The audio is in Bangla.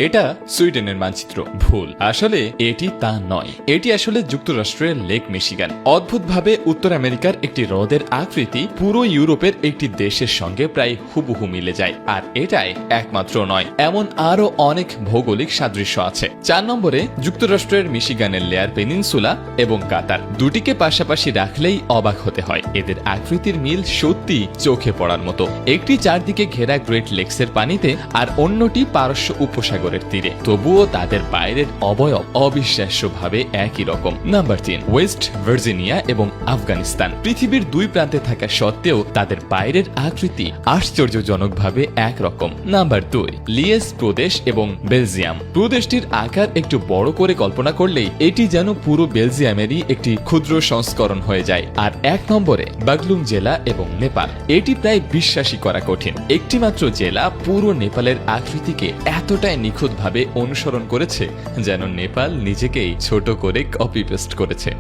এটা সুইডেনের মানচিত্র। ভুল, আসলে এটি তা নয়। এটি আসলে যুক্তরাষ্ট্রের লেক মিশিগান। অদ্ভুতভাবে উত্তর আমেরিকার একটি হ্রদের আকৃতি পুরো ইউরোপের একটি দেশের সঙ্গে প্রায় হুবহু মিলে যায়। আর এটাই একমাত্র নয়, এমন আরো অনেক ভৌগোলিক সাদৃশ্য আছে। 4 নম্বরে যুক্তরাষ্ট্রের মিশিগানের লেয়ার পেনিনসুলা এবং কাতার দুটিকে পাশাপাশি রাখলেই অবাক হতে হয়। এদের আকৃতির মিল সত্যি চোখে পড়ার মতো। একটি চারদিকে ঘেরা গ্রেট লেকসের পানিতে আর অন্যটি পারস্য উপসাগরের তীরে, তবুও তাদের বাইরের অবয়ব অবিশ্বাস্যভাবে একই রকম। নাম্বার 3, ওয়েস্ট ভার্জিনিয়া এবং আফগানিস্তান। পৃথিবীর দুই প্রান্তে থাকা সত্ত্বেও তাদের বাইরের আকৃতি আশ্চর্যজনকভাবে একরকম। নাম্বার 2, লিয়েস প্রদেশ এবং বেলজিয়াম। প্রদেশটির আকার একটু বড় করে কল্পনা করলেই এটি যেন পুরো বেলজিয়ামেরই একটি ক্ষুদ্র সংস্করণ হয়ে যায়। আর 1 নম্বরে বাগলুং জেলা এবং নেপাল। এটি প্রায় বিশ্বাসই করা কঠিন, একটি মাত্র জেলা পুরো নেপালের আকৃতিকে এতটাই নিখুঁতভাবে অনুসরণ করেছে যেন নেপাল নিজেকেই ছোট করে কপি পেস্ট করেছে।